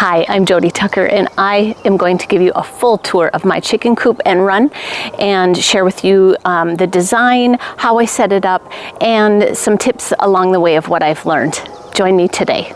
Hi, I'm Jody Tucker, and I am going to give you a full tour of my chicken coop and run and share with you the design, how I set it up, and some tips along the way of what I've learned. Join me today.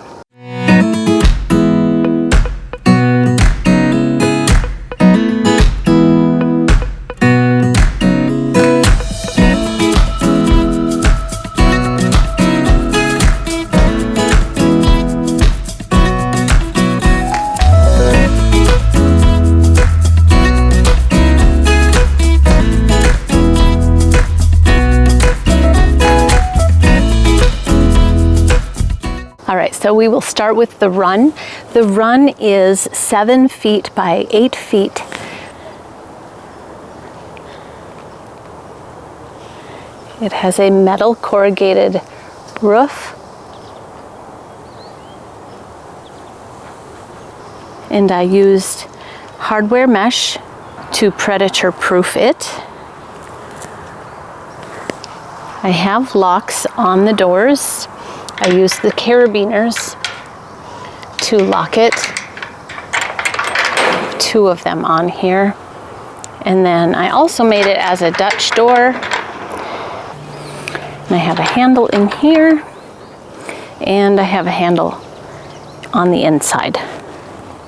All right, so we will start with the run. The run is 7 feet by 8 feet. It has a metal corrugated roof. And I used hardware mesh to predator proof it. I have locks on the doors. I used the carabiners to lock it. 2 of them on here. And then I also made it as a Dutch door. And I have a handle in here. And I have a handle on the inside.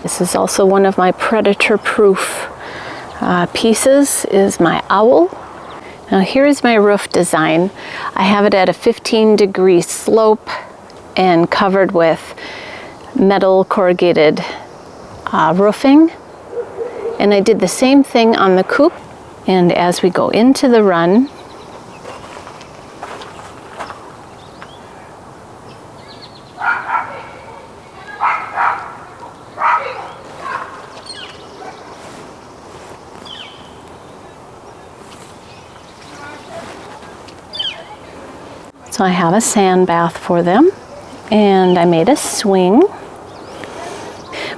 This is also one of my predator-proof pieces, is my owl. Now here is my roof design. I have it at a 15-degree slope and covered with metal corrugated roofing. And I did the same thing on the coop. And as we go into the run, so I have a sand bath for them, and I made a swing.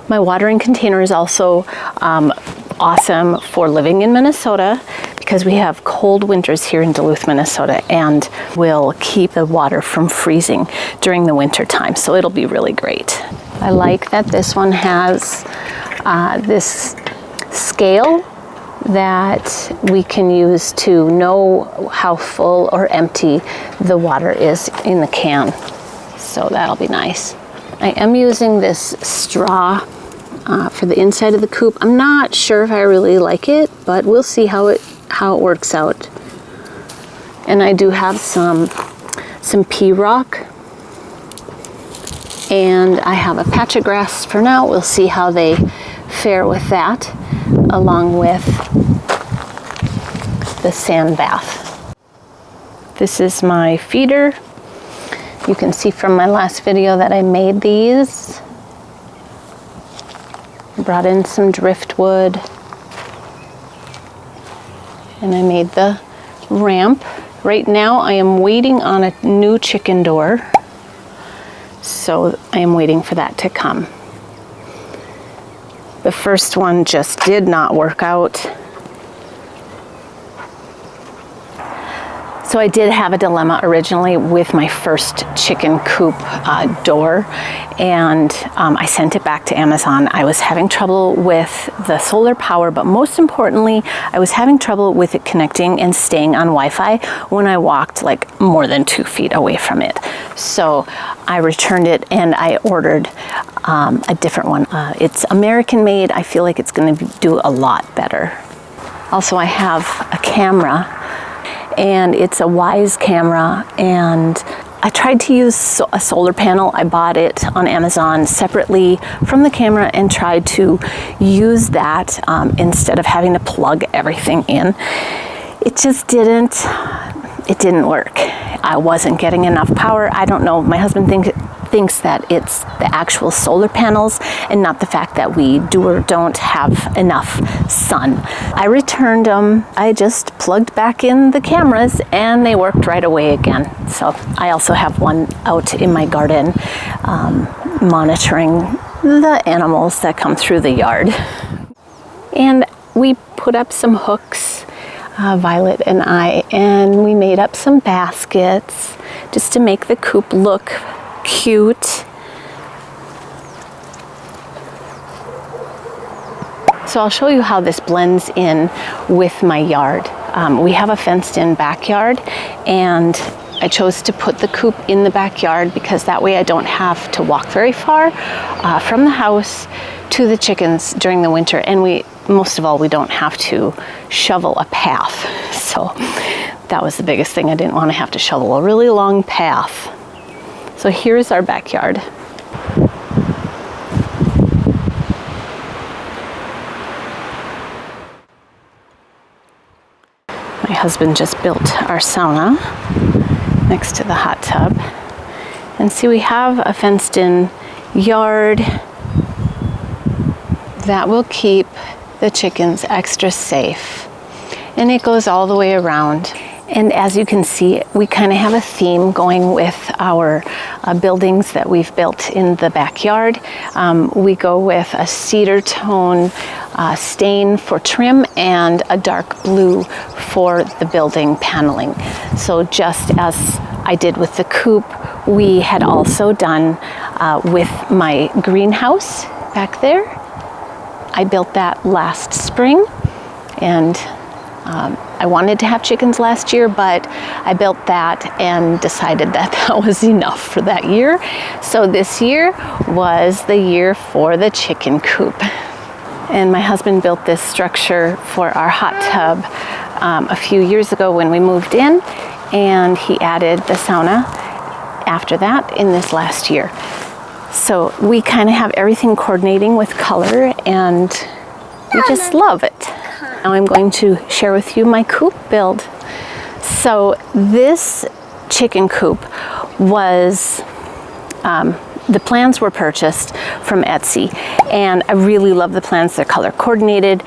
My watering container is also awesome for living in Minnesota because we have cold winters here in Duluth, Minnesota, and will keep the water from freezing during the winter time, so it'll be really great. I like that this one has this scale that we can use to know how full or empty the water is in the can. So that'll be nice. I am using this straw for the inside of the coop. I'm not sure if I really like it, but we'll see how it works out. And I do have some pea rock, and I have a patch of grass for now. We'll see how they fare with that, along with the sand bath. This is my feeder. You can see from my last video that I made these. Brought in some driftwood, and I made the ramp. Right now I am waiting on a new chicken door, so I am waiting for that to come. The first one just did not work out. So I did have a dilemma originally with my first chicken coop door, and I sent it back to Amazon. I was having trouble with the solar power, but most importantly, I was having trouble with it connecting and staying on Wi-Fi when I walked like more than 2 feet away from it. So I returned it and I ordered a different one. It's American made. I feel like it's going to do a lot better. Also, I have a camera, and it's a Wise camera, and I tried to use a solar panel. I bought it on Amazon separately from the camera and tried to use that instead of having to plug everything in. It just didn't work. I wasn't getting enough power. I don't know. My husband thinks that it's the actual solar panels and not the fact that we do or don't have enough sun. I returned them. I just plugged back in the cameras and they worked right away again. So I also have one out in my garden monitoring the animals that come through the yard. And we put up some hooks, Violet and I, and we made up some baskets just to make the coop look cute. So I'll show you how this blends in with my yard. We have a fenced in backyard, and I chose to put the coop in the backyard because that way I don't have to walk very far from the house to the chickens during the winter. And most of all, we don't have to shovel a path. So that was the biggest thing. I didn't want to have to shovel a really long path. So here's our backyard. My husband just built our sauna next to the hot tub. And see, we have a fenced in yard that will keep the chickens extra safe. And it goes all the way around. And as you can see, we kind of have a theme going with our buildings that we've built in the backyard. We go with a cedar tone stain for trim and a dark blue for the building paneling. So just as I did with the coop, we had also done with my greenhouse back there. I built that last spring, and I wanted to have chickens last year, but I built that and decided that that was enough for that year. So this year was the year for the chicken coop. And my husband built this structure for our hot tub a few years ago when we moved in, and he added the sauna after that in this last year. So we kind of have everything coordinating with color, and we just love it. Now I'm going to share with you my coop build. So this chicken coop was, the plans were purchased from Etsy, and I really love the plans. They're color coordinated.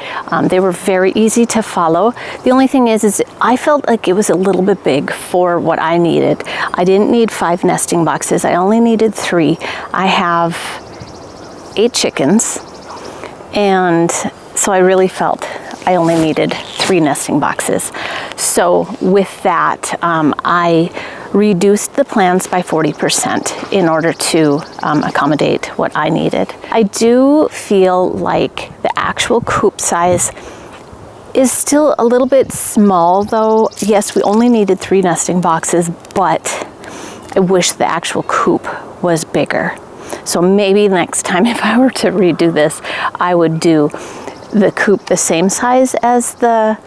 They were very easy to follow. The only thing is I felt like it was a little bit big for what I needed. I didn't need 5 nesting boxes. I only needed 3. I have 8 chickens, and so I really felt I only needed 3 nesting boxes. So with that, I reduced the plans by 40% in order to accommodate what I needed. I do feel like the actual coop size is still a little bit small though. Yes, we only needed 3 nesting boxes, but I wish the actual coop was bigger. So maybe next time if I were to redo this, I would do the coop the same size as the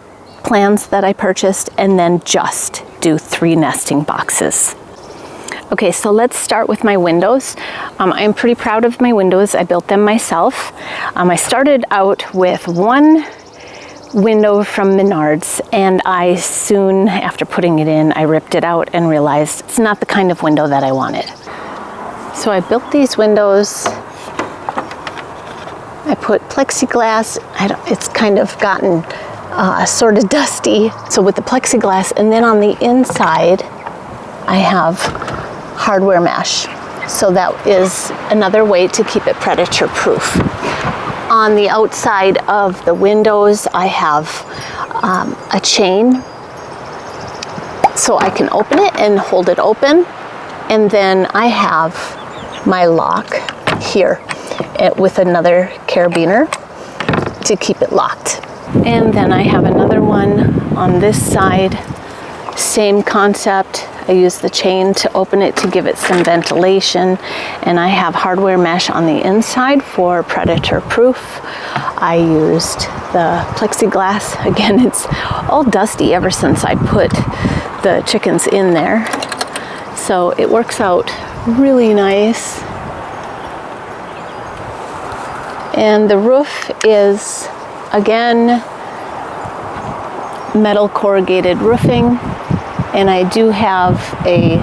plans that I purchased, and then just do 3 nesting boxes. Okay, so let's start with my windows. I'm pretty proud of my windows. I built them myself. I started out with 1 window from Menards, and I soon, after putting it in, I ripped it out and realized it's not the kind of window that I wanted. So I built these windows. I put plexiglass. It's kind of gotten sort of dusty. So with the plexiglass, and then on the inside, I have hardware mesh. So that is another way to keep it predator proof. On the outside of the windows, I have a chain. So I can open it and hold it open. And then I have my lock here with another carabiner to keep it locked. And then I have another one on this side, same concept. I use the chain to open it to give it some ventilation, and I have hardware mesh on the inside for predator proof. I used the plexiglass. Again, it's all dusty ever since I put the chickens in there. So it works out really nice. And the roof is, again, metal corrugated roofing, and I do have a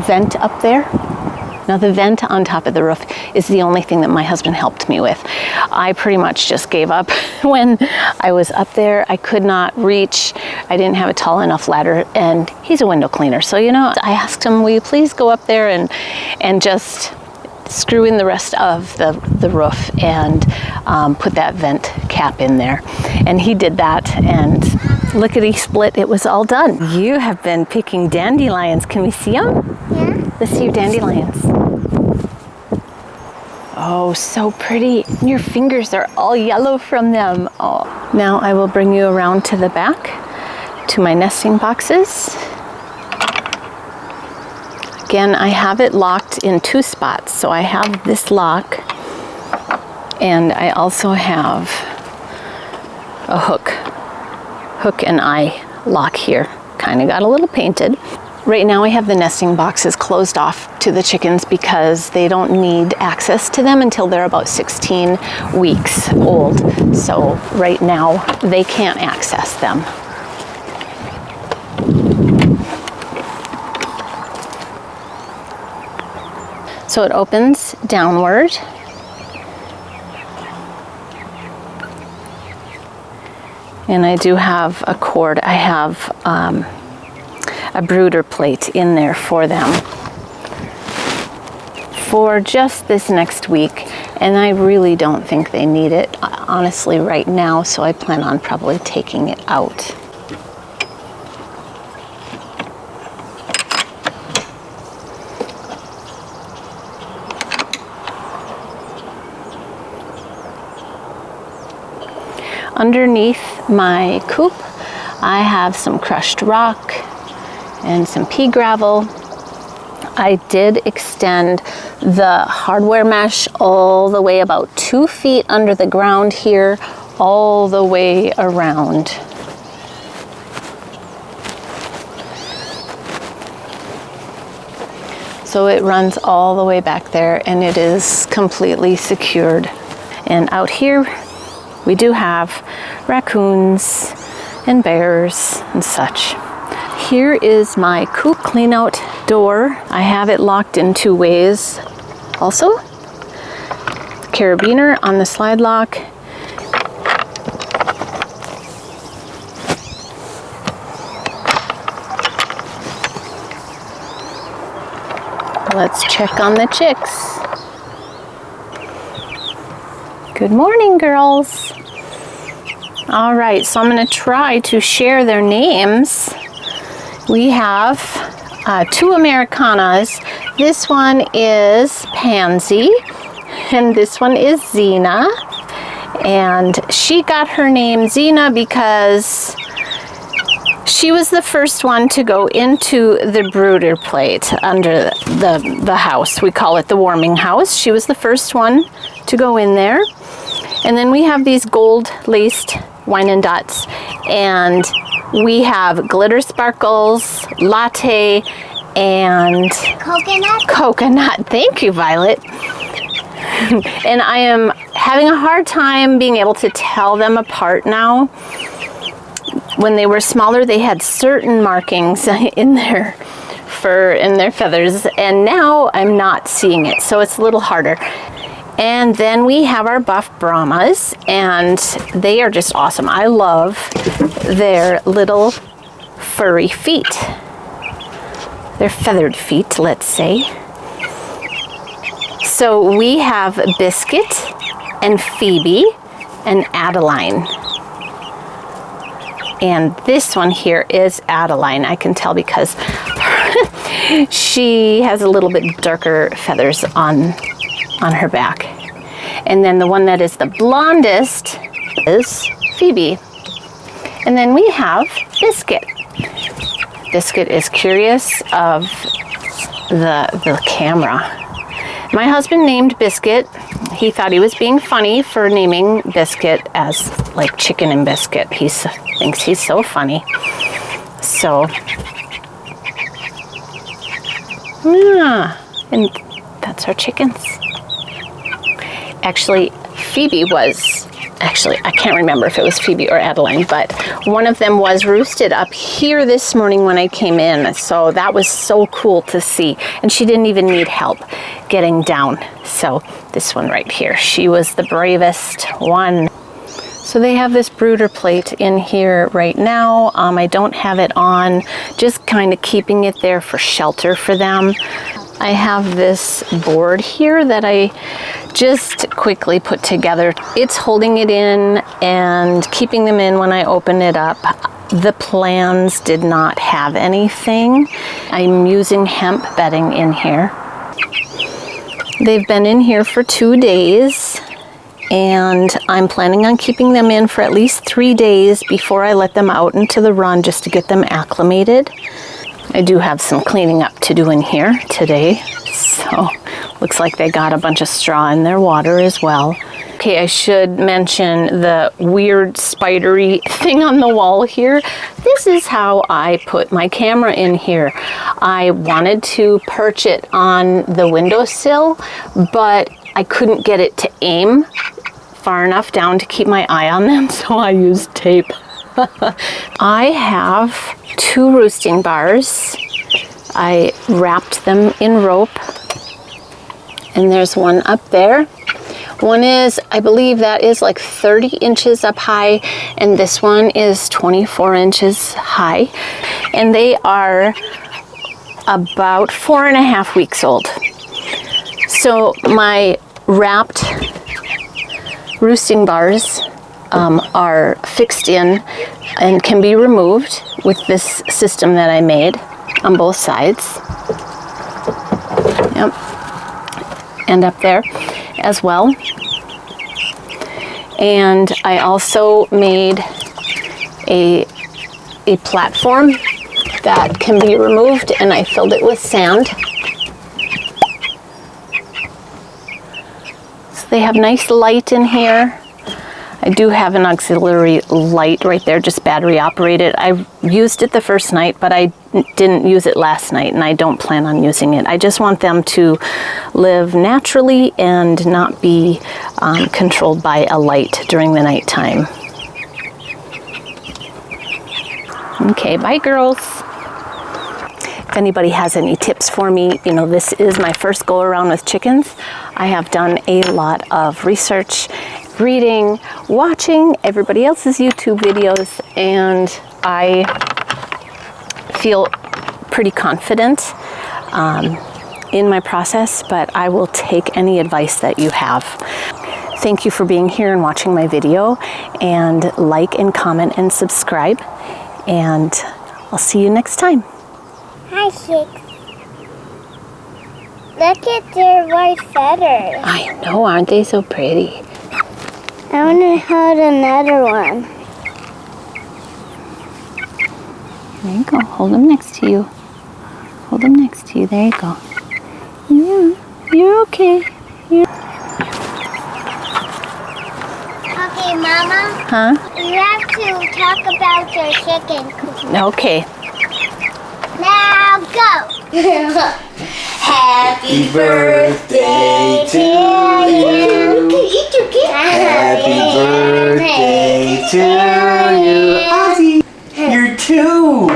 vent up there. Now the vent on top of the roof is the only thing that my husband helped me with. I pretty much just gave up when I was up there. I could not reach. I didn't have a tall enough ladder, and he's a window cleaner. So, you know, I asked him, will you please go up there and just screw in the rest of the roof and put that vent cap in there. And he did that, and lickety split, it was all done. You have been picking dandelions. Can we see them? Yeah. Let's see your dandelions. Oh, so pretty. Your fingers are all yellow from them. Oh. Now I will bring you around to the back to my nesting boxes. Again, I have it locked in 2 spots. So I have this lock, and I also have a hook and eye lock here. Kind of got a little painted. Right now I have the nesting boxes closed off to the chickens because they don't need access to them until they're about 16 weeks old. So right now they can't access them. So it opens downward. And I do have a cord. I have a brooder plate in there for them for just this next week, and I really don't think they need it honestly right now, so I plan on probably taking it out. Underneath my coop, I have some crushed rock and some pea gravel. I did extend the hardware mesh all the way about 2 feet under the ground here, all the way around. So it runs all the way back there, and it is completely secured. And out here, we do have raccoons and bears and such. Here is my coop clean out door. I have it locked in 2 ways also. Carabiner on the slide lock. Let's check on the chicks. Good morning, girls. All right, so I'm going to try to share their names. We have 2 Americanas. This one is Pansy, and this one is Xena. And she got her name Xena because she was the first one to go into the brooder plate under the house. We call it the warming house. She was the first one to go in there. And then we have these gold laced wine and dots, and we have glitter sparkles, latte, and coconut. Thank you, Violet. And I am having a hard time being able to tell them apart now. When they were smaller, they had certain markings in their fur and their feathers, and now I'm not seeing it, so it's a little harder. And then we have our buff Brahmas, and they are just awesome. I love their little furry feet. Their feathered feet, let's say. So we have Biscuit and Phoebe and Adeline. And this one here is Adeline. I can tell because she has a little bit darker feathers on her back. And then the one that is the blondest is Phoebe. And then we have Biscuit. Biscuit is curious of the camera. My husband named Biscuit. He thought he was being funny for naming Biscuit as like chicken and biscuit. He thinks he's so funny. So, yeah, and that's our chickens. Actually, Phoebe was, I can't remember if it was Phoebe or Adeline, but one of them was roosted up here this morning when I came in. So that was so cool to see. And she didn't even need help getting down. So this one right here, she was the bravest one. So they have this brooder plate in here right now. I don't have it on, just kind of keeping it there for shelter for them. I have this board here that I just quickly put together. It's holding it in and keeping them in when I open it up. The plans did not have anything. I'm using hemp bedding in here. They've been in here for 2 days, and I'm planning on keeping them in for at least 3 days before I let them out into the run just to get them acclimated. I do have some cleaning up to do in here today, so looks like they got a bunch of straw in their water as well. Okay, I should mention the weird spidery thing on the wall here. This is how I put my camera in here. I wanted to perch it on the windowsill, but I couldn't get it to aim far enough down to keep my eye on them, so I used tape. I have 2 roosting bars. I wrapped them in rope, and there's one up there. One is, I believe that is like 30 inches up high, and this one is 24 inches high. And they are about 4.5 weeks old. So my wrapped roosting bars are fixed in and can be removed with this system that I made on both sides. Yep. And up there as well. And I also made a platform that can be removed, and I filled it with sand. So they have nice light in here. I do have an auxiliary light right there, just battery operated. I used it the first night, but I didn't use it last night, and I don't plan on using it. I just want them to live naturally and not be controlled by a light during the nighttime. Okay, bye girls. If anybody has any tips for me, you know, this is my first go around with chickens. I have done a lot of research, reading, watching everybody else's YouTube videos, and I feel pretty confident in my process, but I will take any advice that you have. Thank you for being here and watching my video, and like and comment and subscribe, and I'll see you next time. Hi, chicks. Look at their white feathers. I know, aren't they so pretty? I want to hold another one. There you go. Hold them next to you. Hold them next to you. There you go. Yeah, you're okay. Okay, Mama. Huh? You have to talk about your chicken coop. Okay. Now go. Happy birthday to you. Eat your cake. Happy birthday to you. Ozzy, you're 2.